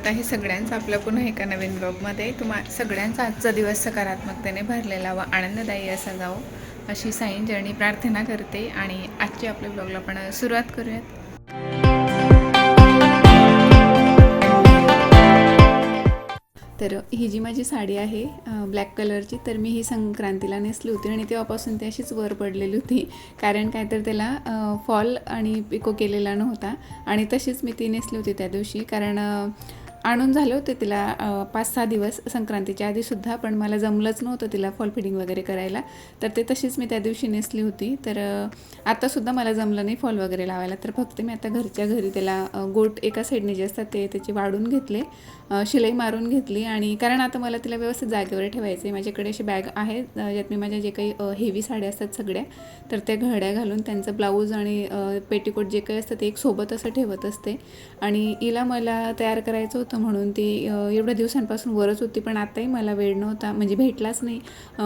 स्वागत आहे सगळ्यांचं आपलं पुन्हा एका नवीन ब्लॉगमध्ये। सगळ्यांचा आजचा दिवस सकारात्मकतेने भरलेला व आनंददायी असा जावो अशी साईं जर्नी प्रार्थना करते आणि आजच्या आपल्या ब्लॉगला आपण सुरुवात करूयात। तर ही जी माझी साडी आहे ब्लॅक कलरची, तर मी ही संक्रांतीला नेसली होती आणि तेव्हापासून ती अशीच वर पडलेली होती, कारण काय तर त्याला फॉल आणि पिको केलेला नव्हता आणि तशीच मी ती नेसली होती त्या दिवशी। कारण आणून झाले होते तिला 5-6 दिवस संक्रांतीच्या आधीसुद्धा, पण मला जमलंच नव्हतं तिला फॉल फिडिंग वगैरे करायला, तर ते तशीच मी त्या दिवशी नेसली होती। तर आत्तासुद्धा मला जमलं नाही फॉल वगैरे लावायला, तर फक्त मी आता घरच्या घरी त्याला गोट एका साईडने जे असतात ते त्याचे वाढून घेतले, शिलाई मारून घेतली। आणि कारण आता मला तिला व्यवस्थित जागेवर ठेवायचं आहे। माझ्याकडे अशी बॅग आहे ज्यात मी माझ्या जे काही हेवी साड्या असतात सगळ्या, तर त्या घड्या घालून त्यांचं ब्लाऊज आणि पेटीकोट जे काही असतं ते एक सोबत असं ठेवत असते। आणि हिला मला तयार करायचं होतं म्हणून ती एवढ्या दिवसांपासून वरच होती, पण आताही मला वेळ नव्हता, म्हणजे भेटलाच नाही,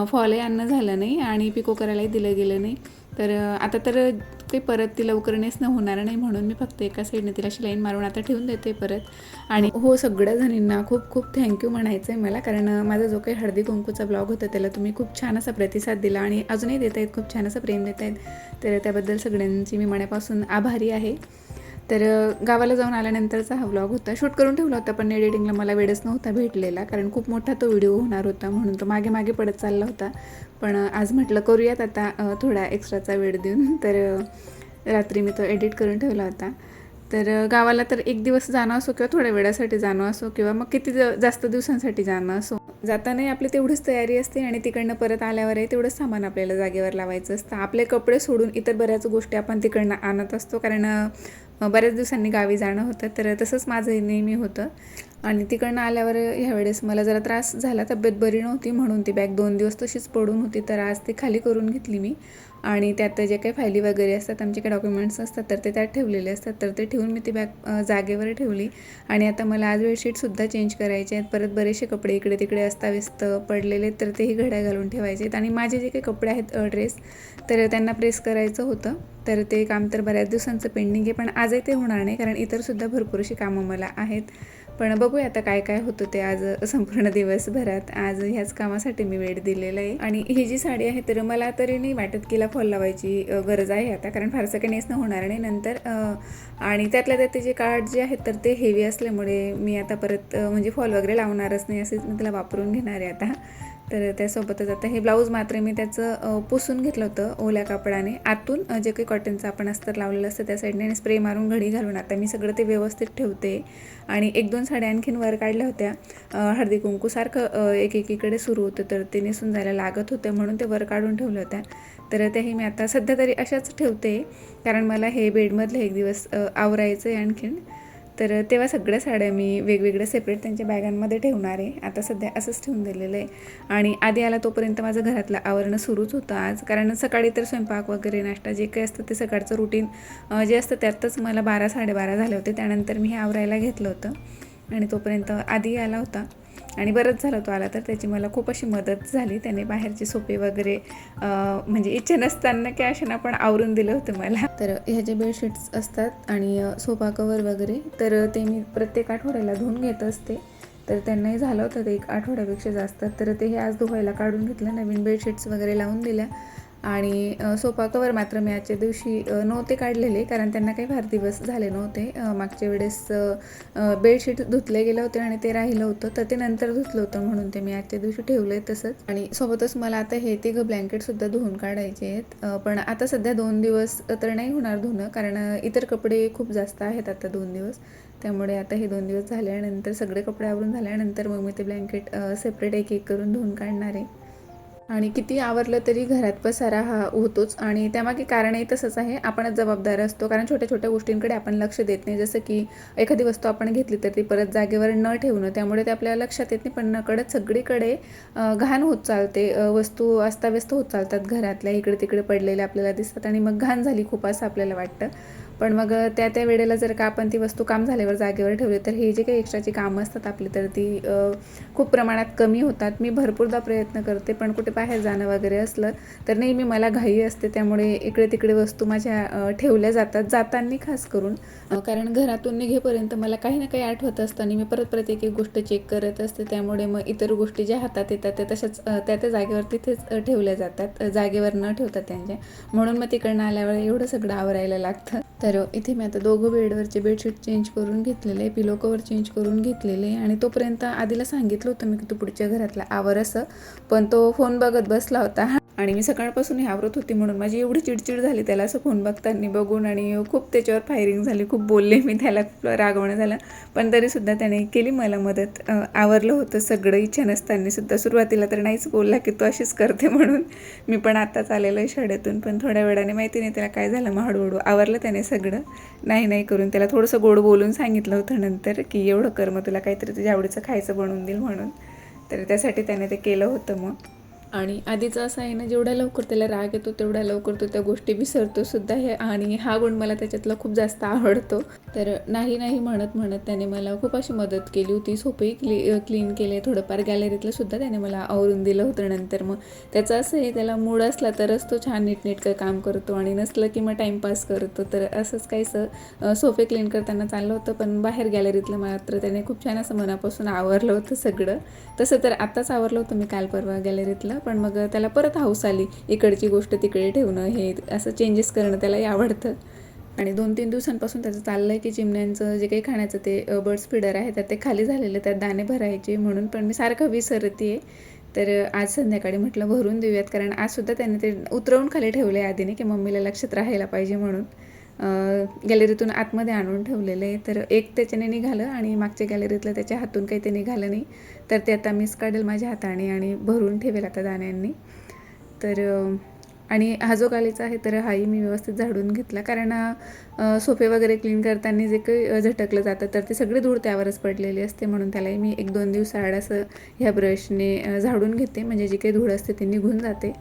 फॉलही आणणं झालं नाही आणि पिको करायलाही दिलं गेलं नाही। तर आता तर काही परत ती लवकर नेसणं होणार नाही, म्हणून मी फक्त एका साईडने तिला शिलाईन मारून आता ठेवून देते परत। आणि हो, सगळ्या जणींना खूप खूप थँक्यू म्हणायचं आहे मला, कारण माझा जो काही हळदी कुंकूचा ब्लॉग होता त्याला तुम्ही खूप छान असा प्रतिसाद दिला आणि अजूनही देत आहेत, खूप छान असं प्रेम देत आहेत, तर त्याबद्दल सगळ्यांची मी मनापासून आभारी आहे। तर गावाला जाऊन आल्यानंतरचा हा व्लॉग होता, शूट करून ठेवला होता, पण एडिटिंगला मला वेळच नव्हता भेटलेला, कारण खूप मोठा तो व्हिडिओ होणार होता म्हणून तो मागे मागे पडत चालला होता। पण आज म्हटलं करूयात आता थोडा एक्स्ट्राचा वेळ देऊन, तर रात्री मी तो एडिट करून ठेवला होता। तर गावाला तर एक दिवस जाणं असो किंवा थोड्या वेळासाठी जाणं असो किंवा मग किती जास्त दिवसांसाठी जाणं असो, जातानाही आपली तेवढीच तयारी असते आणि तिकडनं परत आल्यावरही तेवढंच सामान आपल्याला जागेवर लावायचं असतं। आपले कपडे सोडून इतर बऱ्याच गोष्टी आपण तिकडनं आणत असतो, कारण बऱ्याच दिवसांनी गावी जाणं होतं, तर तसंच माझं नेहमी होतं। आणि तिकडनं आल्यावर ह्यावेळेस मला जरा त्रास झाला, तब्येत बरी नव्हती, म्हणून ती बॅग 2 दिवस तशीच पडून होती, तर आज ती खाली करून घेतली मी आणि त्यात जे काही फायली वगैरे असतात, आमचे काही डॉक्युमेंट्स असतात, तर ते त्यात ठेवलेले असतात, तर ते ठेवून मी ती बॅग जागेवर ठेवली। आणि आता मला आज बेडशीटसुद्धा चेंज करायचे आहेत, परत बरेचसे कपडे इकडे तिकडे अस्ताव्यस्त पडलेले, तर तेही घड्या घालून ठेवायचे आहेत। आणि माझे जे काही कपडे आहेत ड्रेस, तर त्यांना प्रेस करायचं होतं, तर ते काम तर बऱ्याच दिवसांचं पेंडिंग आहे, पण आजही ते होणार नाही, कारण इतरसुद्धा भरपूरशी कामं मला आहेत। पण बघूया आता काय काय होतं ते आज संपूर्ण दिवसभरात, आज ह्याच कामासाठी मी वेळ दिलेला आहे। आणि ही जी साडी आहे तर मला तरी नाही वाटत की हिला फॉल लावायची गरज आहे आता, कारण फारसं काही नेसणं होणार नाही नंतर। आणि त्यातल्या त्यात जे कार्ड जे आहेत तर ते हेवी असल्यामुळे मी आता परत म्हणजे फॉल वगैरे लावणारच नाही, असेच मी त्याला वापरून घेणार आहे आता। तर त्यासोबतच आता हे ब्लाऊज मात्र मी त्याचं पुसून घेतलं होतं ओल्या कापडाने, आतून जे काही कॉटनचं आपण अस्तर लावलेलं असतं त्या साईडने, स्प्रे मारून घडी घालून आता मी सगळं ते व्यवस्थित ठेवते। आणि 1-2 साड्या आणखीन वर काढल्या होत्या, हळदी कुंकूसारखं एकेकीकडे सुरू होतं, तर ते नेसून जायला लागत होतं, म्हणून ते वर काढून ठेवल्या होत्या, तर त्याही मी आता सध्या तरी अशाच ठेवते, कारण मला हे बेडमधलं एक दिवस आवरायचं आहे आणखीन। तर तेव्हा सगळ्या साड्या मी वेगवेगळ्या सेपरेट त्यांच्या बॅगांमध्ये ठेवणार आहे, आता सध्या असंच ठेवून दिलेलं आहे। आणि आधी आला तोपर्यंत माझं घरातलं आवरणं सुरूच होतं आज, कारण सकाळी तर स्वयंपाक वगैरे नाश्ता जे काही असतं ते सकाळचं रुटीन जे असतं त्यातच मला 12-12:30 झाले होते, त्यानंतर मी हे आवरायला घेतलं होतं आणि तोपर्यंत आधी आला होता आणि बरंच झालं तो आला, तर त्याची मला खूप अशी मदत झाली, त्याने बाहेरचे सोफे वगैरे म्हणजे इच्छा नसताना की अशानं पण आवरून दिलं होतं मला। तर ह्या जे बेडशीट्स असतात आणि सोफा कवर वगैरे, तर ते मी प्रत्येक आठवड्याला धुवून घेत असते, तर त्यांनाही झालं होतं ते 1 आठवड्यापेक्षा जास्त, तर ते हे आज धुवायला काढून घेतलं, नवीन बेडशीट्स वगैरे लावून दिल्या। आणि सोफा कवर मात्र मी आजच्या दिवशी नव्हते काढलेले, कारण त्यांना काही फार दिवस झाले नव्हते, मागच्या वेळेस बेडशीट धुतले गेलं होते आणि ते राहिलं होतं, तर ते नंतर धुतलं होतं, म्हणून ते मी आजच्या दिवशी ठेवलं आहे तसंच। आणि सोबतच मला आता हे 3 ब्लँकेटसुद्धा धुवून काढायचे आहेत, पण आता सध्या 2 दिवस तर नाही होणार धुणं, कारण इतर कपडे खूप जास्त आहेत आता 2 दिवस, त्यामुळे आता हे 2 दिवस झाल्यानंतर सगळे कपडे आवरून झाल्यानंतर मग मी ते ब्लँकेट सेपरेट एक एक करून धुवून काढणार आहे। आणि किती आवरलं तरी घरात पसारा हा होतोच, आणि त्यामागे कारणही तसंच आहे, आपणच जबाबदार असतो, कारण छोट्या छोट्या गोष्टींकडे आपण लक्ष देत नाही, जसं की एखादी वस्तू आपण घेतली तर ती परत जागेवर न ठेवणं, त्यामुळे ते आपल्याला लक्षात येत नाही, पण नकळत सगळीकडे घाण होत चालते, वस्तू अस्ताव्यस्त होत चालतात घरातल्या, इकडे तिकडे पडलेल्या आपल्याला दिसतात आणि मग घाण झाली खूप असं आपल्याला वाटतं, पण मग त्या वेळेला जर का आपण ती वस्तू काम झाल्यावर जागेवर ठेवली तर हे जे काही एक्स्ट्राची कामं असतात आपली तर ती खूप प्रमाणात कमी होतात. मी भरपूरदा प्रयत्न करते, पण कुठे बाहेर जाणं वगैरे असलं तर नेहमी मला घाई असते, त्यामुळे इकडे तिकडे वस्तू माझ्या ठेवल्या जातात जाताना खास करून. कारण घरातून निघेपर्यंत मला काही ना काही आठवत असतं आणि मी परत परत एक एक गोष्ट चेक करत असते, त्यामुळे मग इतर गोष्टी ज्या हातात येतात त्या तशाच त्या जागेवर तिथेच ठेवल्या जातात, जागेवर न ठेवतात त्यांच्या. म्हणून मग तिकडनं आल्यावर एवढं सगळं आवरायला लागतं. तर इथे मी आता दोघं बेडवरचे बेडशीट चेंज करून घेतलेले, पिलो कवर चेंज करून घेतलेले आणि तोपर्यंत आधीला सांगितलं होतं मी की तू पुढच्या घरातला आवर असं, पण तो फोन बघत बसला होता आणि मी सकाळपासून आवरत होती म्हणून माझी एवढी चिडचिड झाली त्याला असं फोन बघताना बघून आणि खूप त्याच्यावर फायरिंग झाली, खूप बोलले मी त्याला, खूप रागवणं झालं. पण तरीसुद्धा त्याने केली मला मदत. आवरलं होतं सगळं इच्छा नसताना सुद्धा. सुरुवातीला तर नाहीच बोलला की तू अशीच करते म्हणून. मी पण आत्ताच आलेलं आहे शाळेतून, पण थोड्या वेळाने माहिती नाही त्याला काय झालं, मग हळूहळू आवरलं त्याने सगळं. नाही करून त्याला थोडंसं गोड बोलून सांगितलं होतं नंतर की एवढं कर, मग तुला काहीतरी तुझ्या आवडीचं खायचं बनवून देईल म्हणून. तर त्यासाठी त्याने ते केलं होतं मग. आणि आधीचं असं आहे ना, जेवढ्या लवकर त्याला राग येतो तेवढ्या लवकर तो त्या गोष्टी विसरतो सुद्धा. आणि हा गुण मला त्याच्यातला खूप जास्त आवडतो. तर नाही म्हणत त्याने मला खूप अशी मदत केली होती. सोफे क्लीन केले, थोडंफार गॅलरीतलं सुद्धा त्याने मला आवरून दिलं होतं. नंतर मग त्याचं असं आहे, त्याला मूड असला तरच तो छान नीटनेटकं काम करतो आणि नसलं की मग टाईमपास करतो. तर असंच काहीसं सोफे क्लीन करताना चाललं होतं, पण बाहेर गॅलरीतलं मात्र त्याने खूप छान असं मनापासून आवरलं होतं सगळं. तसं तर आत्ताच आवरलं होतं मी काल परवा गॅलरीतलं, पण मग त्याला परत हौस आली इकडची गोष्ट तिकडे ठेवणं, हे असं चेंजेस करणं त्यालाही आवडतं. आणि 2-3 दिवसांपासून त्याचं चाललं आहे की चिमण्यांचं जे काही खाण्याचं ते बर्ड्स फीडर आहे तर ते खाली झालेलं, त्यात दाणे भरायचे म्हणून, पण मी सारखं विसरते आहे. तर आज संध्याकाळी म्हटलं भरून देऊयात, कारण आजसुद्धा त्याने ते उतरवून खाली ठेवले आधीने की मम्मीला लक्षात राहायला पाहिजे म्हणून. गॅलरीतून आतमध्ये आणून ठेवलेलं आहे. तर एक त्याच्याने निघालं आणि मागच्या गॅलरीतलं त्याच्या हातून काही ते निघालं नाही, तर ते आता मीच काढेल माझ्या हाताने आणि भरून ठेवेल आता दाण्यांनी. तर आणि हा जो गालीचा आहे तर हाही मी व्यवस्थित झाडून घेतला, कारण सोफे वगैरे क्लीन करताना जे काही झटकलं जातं तर ते सगळी धूळ त्यावरच पडलेली असते, म्हणून त्यालाही मी 1-2 दिवसाआड असं ह्या ब्रशने झाडून घेते, म्हणजे जी काही धूळ असते ती निघून जाते.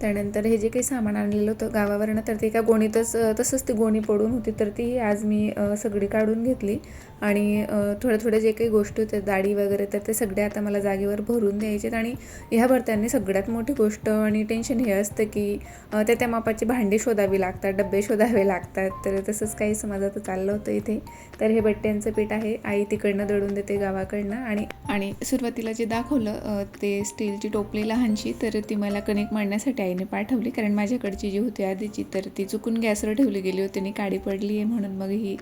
त्यानंतर हे जे काही सामान आणलेलं होतं गावावरनं तर ते एका गोणीतच तसंच ती गोणी पडून होती, तर ती आज मी सगळी काढून घेतली आणि थोड्या जे काही गोष्टी होत्या दाढी वगैरे तर ते सगळे आता मला जागेवर भरून द्यायचे. आणि ह्या भरताना सगळ्यात मोठी गोष्ट आणि टेन्शन हे असतं की त्या मापाची भांडी शोधावी लागतात, डबे शोधावे लागतात. तर तसंच काही समाजात चाललं होतं इथे. तर हे बट्ट्यांचं पीठ आहे, आई तिकडनं दळून देते गावाकडनं. आणि सुरुवातीला जे दाखवलं ते स्टीलची टोपली लहानशी, तर ती मला कणिक मळण्यासाठी आईने पाठवली, कारण माझ्याकडची जी होती आधीची तर ती चुकून गॅसवर ठेवली गेली होती आणि काडी पडली आहे, म्हणून मग ही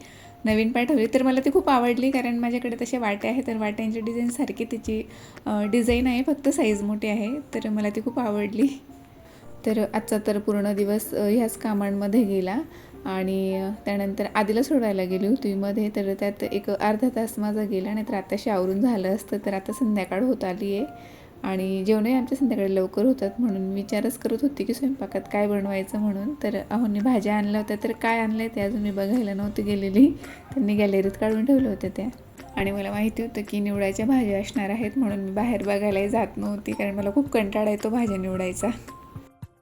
नवीन पाठवली. तर मला ती खूप आवडली, कारण माझ्याकडे तशा वाट्या आहेत, तर वाट्यांची डिझाईन सारखी तिची डिझाईन आहे, फक्त साईज मोठी आहे, तर मला ती खूप आवडली. तर आजचा तर पूर्ण दिवस ह्याच कामांमध्ये गेला. आणि त्यानंतर आधीला सोडवायला गेली होती मध्ये, तर त्यात एक अर्धा तास माझा गेला, नाही तर आताशी आवरून झालं असतं. तर आता संध्याकाळ होत आली आहे आणि जेवणही आमच्या संध्याकाळी लवकर होतात, म्हणून विचारच करत होती की स्वयंपाकात काय बनवायचं म्हणून. तर अहोंनी भाज्या आणल्या होत्या, तर काय आणलं आहे ते अजून मी बघायला नव्हती गेलेली, त्यांनी गॅलरीत काढून ठेवल्या होत्या त्या. आणि मला माहिती होतं की निवडायच्या भाज्या असणार आहेत, म्हणून मी बाहेर बघायलाही जात नव्हती, कारण मला खूप कंटाळा येतो भाज्या निवडायचा.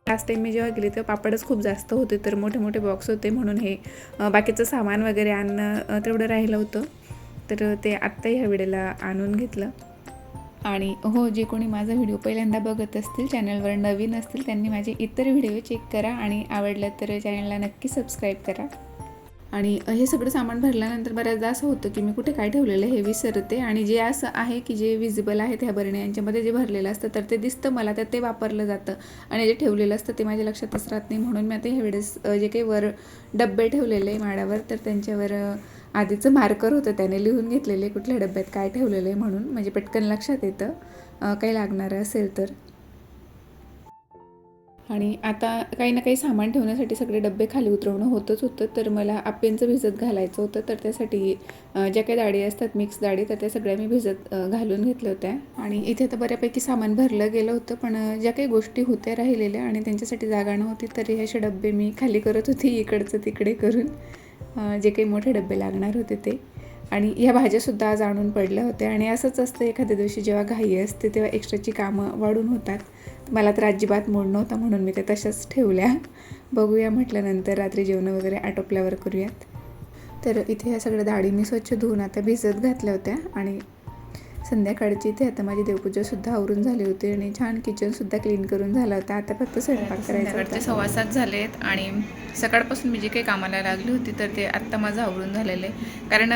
लास्ट टाईम मी जेव्हा गेली तेव्हा पापडच खूप जास्त होते, तर मोठे बॉक्स होते, म्हणून हे बाकीचं सामान वगैरे आणणं तेवढं राहिलं होतं, तर ते आत्ता ह्या वेळेला आणून घेतलं. आणि हो, जे कोणी माझा व्हिडिओ पहिल्यांदा बघत असतील, चॅनलवर नवीन असतील, त्यांनी माझे इतर व्हिडिओ चेक करा आणि आवडलं तर चॅनलला नक्की सबस्क्राईब करा. आणि हे सगळं सामान भरल्यानंतर बऱ्याचदा असं होतं की मी कुठे काय ठेवलेलं हे विसरते, आणि जे असं आहे की जे विजिबल आहे त्या बरण्या यांच्यामध्ये जे भरलेलं असतं तर ते दिसतं मला, तर ते वापरलं जातं, आणि जे ठेवलेलं असतं ते माझ्या लक्षातच राहत नाही. म्हणून मी आता ह्या वेळेस जे काही वर डब्बे ठेवलेले आहे माडावर, तर त्यांच्यावर आधीचं मार्कर होतं त्याने लिहून घेतलेले कुठल्या डब्यात काय ठेवलेलं आहे म्हणून, म्हणजे पटकन लक्षात येतं काही लागणारं असेल तर. आणि आता काही ना काही सामान ठेवण्यासाठी सगळे डबे खाली उतरवणं होतंच होतं, तर मला आप्यांचं भिजत घालायचं होतं, तर त्यासाठी ज्या काही डाळी असतात मिक्स डाळी तर त्या सगळ्या मी भिजत घालून घेतल्या होत्या. आणि इथे तर बऱ्यापैकी सामान भरलं गेलं होतं, पण ज्या काही गोष्टी होत्या राहिलेल्या आणि त्यांच्यासाठी जागा नव्हती, तर हे असे डबे मी खाली करत होते इकडचं तिकडे करून, जे काही मोठे डबे लागणार होते ते. आणि ह्या भाज्यासुद्धा आज आणून पडल्या होत्या, आणि असंच असतं एखाद्या दिवशी जेव्हा घाई असते तेव्हा एक्स्ट्राची कामं वाढून होतात. मला तर अजिबात मूड नव्हता म्हणून मी ते तशाच ठेवल्या. बघूया म्हटलं नंतर रात्री जेवण वगैरे आटोपल्यावर करूयात. तर इथे ह्या सगळ्या डाळी मी स्वच्छ धुवून आता भिजत घातल्या होत्या आणि संध्याकाळची इथे आता माझी देवपूजासुद्धा आवरून झाली होती आणि छान किचनसुद्धा क्लीन करून झाला होता. आता फक्त स्वयंपाक करायचा होता. 6:15 झालेत आणि सकाळपासून मी जे काही कामाला लागली होती तर ते आत्ता माझं आवरून झालेलं आहे. कारण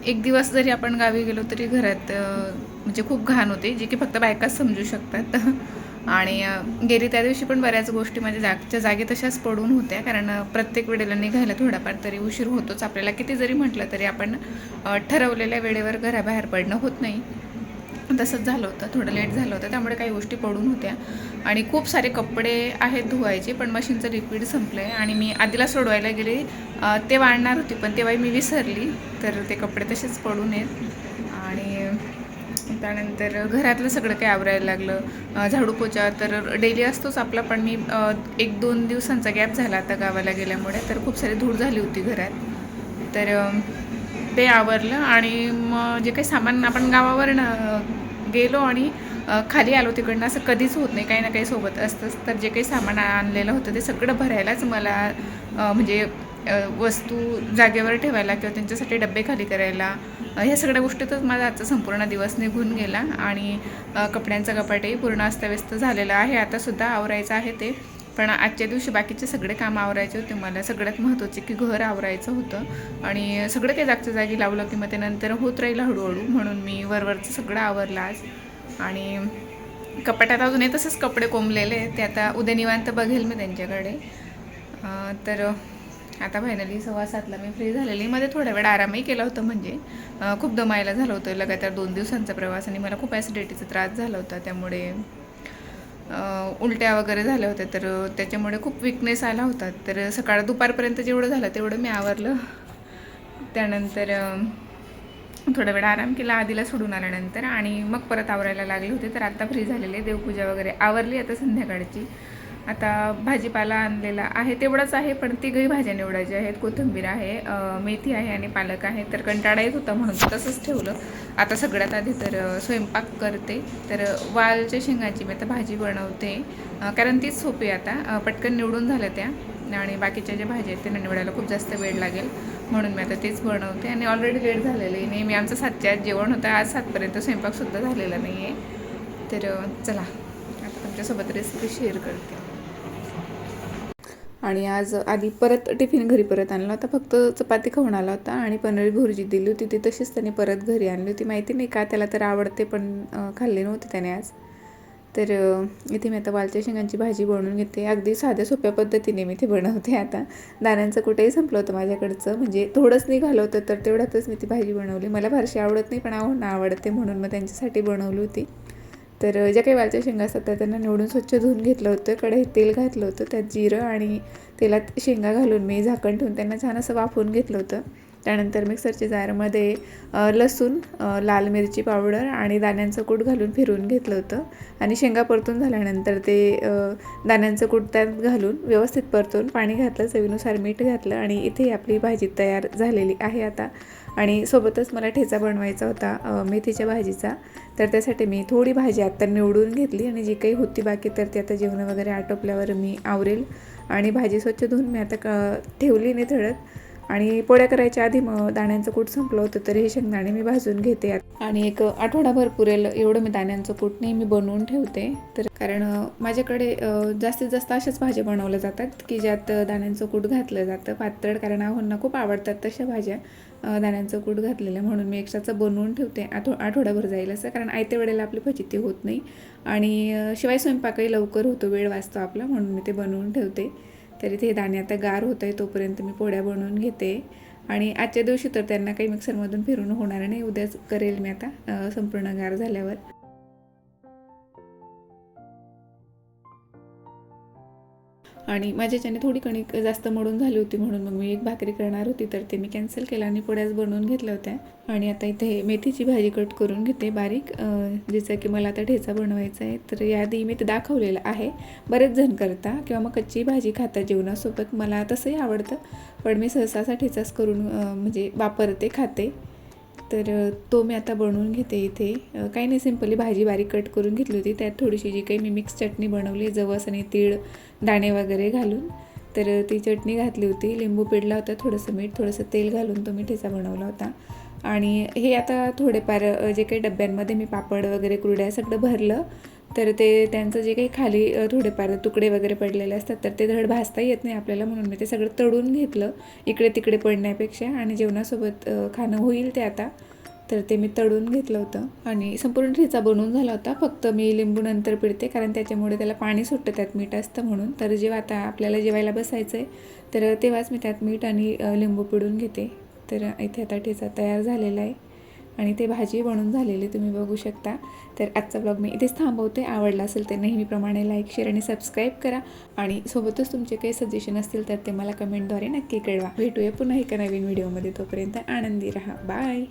एक दिवस जरी आपण गावी गेलो तरी घरात म्हणजे खूप घाण होते, जी की फक्त बायकाच समजू शकतात. आणि गेली त्या दिवशी पण बऱ्याच गोष्टी माझ्या जागच्या जागी तशाच पडून होत्या. कारण प्रत्येक वेळेला निघायला थोडाफार तरी उशीर होतोच. आपल्याला किती जरी म्हटलं तरी आपण ठरवलेल्या वेळेवर घराबाहेर पडणं होत नाही. तसंच झालं होतं, थोडं लेट झालं होतं, त्यामुळे काही गोष्टी पडून होत्या. आणि खूप सारे कपडे आहेत धुवायचे, पण मशीनचं लिक्विड संपलं आहे आणि मी आधीला सोडवायला गेले, ते वाढणार होती पण तेव्हाही मी विसरली, तर ते कपडे तसेच पडून आहेत. आणि त्यानंतर घरातलं सगळं काही आवरायला लागलं. झाडू पोछा तर डेली असतोच आपला, पण मी 1-2 दिवसांचा गॅप झाला आता गावाला गेल्यामुळे, तर खूप सारी धूळ झाली होती घरात. तर ते आवरलं आणि मग जे काही सामान आपण गावावरनं गेलो आणि खाली आलो तिकडनं, असं कधीच होत नाही, काही ना काही सोबत असतंच. तर जे काही सामान आणलेलं होतं ते सगळं भरायलाच मला म्हणजे वस्तू जागेवर ठेवायला किंवा त्यांच्यासाठी डबे खाली करायला, ह्या सगळ्या गोष्टीतच माझा आजचा संपूर्ण दिवस निघून गेला. आणि कपड्यांचा कपाटही पूर्ण अस्ताव्यस्त झालेला आहे, आतासुद्धा आवरायचं आहे ते. पण आजच्या दिवशी बाकीचे सगळे काम आवरायचे होते मला. सगळ्यात महत्त्वाचे की घर आवरायचं होतं आणि सगळं काही जागच्या जागी लावलं की मग ते नंतर होत राहील हळूहळू, म्हणून मी वरवरचं सगळं आवरलं आज. आणि कपाटात अजूनही तसंच कपडे कोंबलेले, ते आता उद्या निवांत बघेल मी त्यांच्याकडे. तर आता फायनली 6:15ला मी फ्री झालेली. मध्ये थोडा वेळ आरामही केला होता, म्हणजे खूप दमायला झालं होतं. लगातार 2 दिवसांचा प्रवास आणि मला खूप ॲसिडिटीचा त्रास झाला होता, त्यामुळे उलट्या वगैरे झाल्या होत्या, तर त्याच्यामुळे खूप विकनेस आला होता. तर सकाळ दुपारपर्यंत जेवढं झालं तेवढं मी आवरलं. त्यानंतर थोडा वेळ आराम केला आधीला सोडून आल्यानंतर आणि मग परत आवरायला लागले होते. तर आता फ्री झालेले, देवपूजा वगैरे आवरली आता संध्याकाळची. आता भाजीपाला आणलेला आहे तेवढाच आहे, पण तिघही भाज्या निवडायच्या आहेत. कोथिंबीर आहे, मेथी आहे आणि पालक आहे. तर कंटाळा येत होता म्हणून तसंच ठेवलं. आता सगळ्यात आधी तर स्वयंपाक करते. तर वालच्या शेंगाची मी आता भाजी बनवते, कारण तीच सोपी आता, पटकन निवडून झाल्या त्या. आणि बाकीच्या ज्या भाज्या आहेत त्यांना निवडायला खूप जास्त वेळ लागेल, म्हणून मी आता तेच बनवते. आणि ऑलरेडी लेट झालेलं आहे, नेहमी आमचं 7च्या आत जेवण होतं, आज 7पर्यंत स्वयंपाकसुद्धा झालेला नाही आहे. तर चला आता तुमच्यासोबत रेसिपी शेअर करते. आणि आज आधी परत टिफिन घरी परत आणला होता, फक्त चपाती खाऊन आला होता आणि पनीर भुर्जी दिली होती, ती तशीच त्याने परत घरी आणली होती. माहिती नाही का, त्याला तर आवडते, पण खाल्ली नव्हती त्याने आज. तर इथे मी आता वालच्या शेंगांची भाजी बनवून घेते. अगदी साध्या सोप्या पद्धतीने मी ती बनवते. आता दाण्यांचं कुठेही संपलं होतं माझ्याकडचं, म्हणजे थोडंच निघालं होतं, तर तेवढ्यातच मी ती भाजी बनवली. मला फारशी आवडत नाही, पण आवडते म्हणून मग त्यांच्यासाठी बनवली होती. तर ज्या काही वालच्या शेंगा असतात त्या त्यांना निवडून स्वच्छ धुवून घेतलं होतं. कढईत तेल घातलं होतं, त्यात जिरं आणि तेलात शेंगा घालून मी झाकण ठेवून त्यांना छान असं वाफवून घेतलं होतं. त्यानंतर मिक्सरच्या जारमध्ये लसूण, लाल मिरची पावडर आणि दाण्यांचं कूट घालून फिरवून घेतलं होतं. आणि शेंगा परतून झाल्यानंतर ते दाण्यांचं कूट त्यात घालून व्यवस्थित परतून पाणी घातलं, चवीनुसार मीठ घातलं आणि इथे आपली भाजी तयार झालेली आहे आता. आणि सोबतच मला ठेचा बनवायचा होता मेथीच्या भाजीचा, तर त्यासाठी मी थोडी भाजी आत्ता निवडून घेतली आणि जी काही होती बाकी तर ती आता जेवण वगैरे आटोपल्यावर मी आवरेल. आणि भाजी स्वच्छ धुवून मी आता ठेवली निथळत. आणि पोळ्या करायच्या आधी मग दाण्यांचं कूट संपलं होतं, तर हे शेंगदाणे मी भाजून घेते. आणि एक आठवडाभर पुरेल एवढं मी दाण्यांचं कूट नेहमी बनवून ठेवते. तर कारण माझ्याकडे जास्तीत जास्त अशाच भाज्या बनवल्या जातात की ज्यात दाण्यांचं कूट घातलं जातं पातळ, कारण आहोंना खूप आवडतात तशा भाज्या दाण्यांचं कूट घातलेलं, म्हणून मी एक्स्ट्राचं बनवून ठेवते आठवडाभर जाईल असं. कारण आयत्या वेळेला आपली फजिती होत नाही आणि शिवाय स्वयंपाकही लवकर होतो, वेळ वाचतो आपला, म्हणून मी ते बनवून ठेवते. तरी ते दाणे आता गार होत आहे तोपर्यंत मी पोळ्या बनवून घेते. आणि आजच्या दिवशी तर त्यांना काही मिक्सरमधून फिरून होणार नाही, उद्याच करेल मी आता संपूर्ण गार झाल्यावर. आणि माझ्याच्याने थोडी कणिक जास्त मळून झाली होती, म्हणून मग मी एक भाकरी करणार होती, तर ते मी कॅन्सल केलं आणि पोळ्याच बनवून घेतल्या होत्या. आणि आता इथे मेथीची भाजी कट करून घेते बारीक, जिचं की मला आता ठेचा बनवायचा आहे. तर याआधी मी ते दाखवलेलं आहे. बरेच जण करता किंवा मग कच्ची भाजी खाता जेवणासोबत, मला तसंही आवडतं, पण मी सहसा असा ठेचाच करून म्हणजे वापरते, खाते. तर तो मी आता बनवून घेते इथे. काही नाही, सिंपली भाजी बारीक कट करून घेतली होती. त्यात थोडीशी जी काही मी मिक्स चटणी बनवली, जवस आणि तीळ दाणे वगैरे घालून, तर ती चटणी घातली होती. लिंबू पिळला होता, थोडंसं मीठ, थोडंसं तेल घालून तो मी ठेचा बनवला होता. आणि हे आता थोडेफार जे काही डब्यांमध्ये मी पापड वगैरे कुरड्या सगळं भरलं, तर ते त्यांचं जे काही खाली थोडेफार तुकडे वगैरे पडलेले असतात, तर ते धड भाजता येत नाही आपल्याला, म्हणून मी ते सगळं तळून घेतलं इकडे तिकडे पडण्यापेक्षा. आणि जेवणासोबत खाणं होईल ते आता, तर ते मी तळून घेतलं होतं. आणि संपूर्ण ठेचा बनवून झाला होता. फक्त मी लिंबू नंतर पिळते, कारण त्याच्यामुळे त्याला पाणी सुटतं, त्यात मीठ असतं म्हणून. तर जेव्हा आता आपल्याला जेवायला बसायचं आहे, तर तेव्हाच मी त्यात मीठ आणि लिंबू पिळून घेते. तर इथे आता ठेचा तयार झालेला आहे आणि ते भाजी बनवून झालेली तुम्ही बघू शकता. तर आजचा ब्लॉग मी इथेच थांबवते. आवडला असेल तर नेहमीप्रमाणे लाईक, शेअर आणि सबस्क्राईब करा. आणि सोबतच तुमचे काही सजेशन असतील तर ते मला कमेंटद्वारे नक्की कळवा. भेटूया पुन्हा एका नवीन व्हिडिओमध्ये. तोपर्यंत आनंदी राहा. बाय.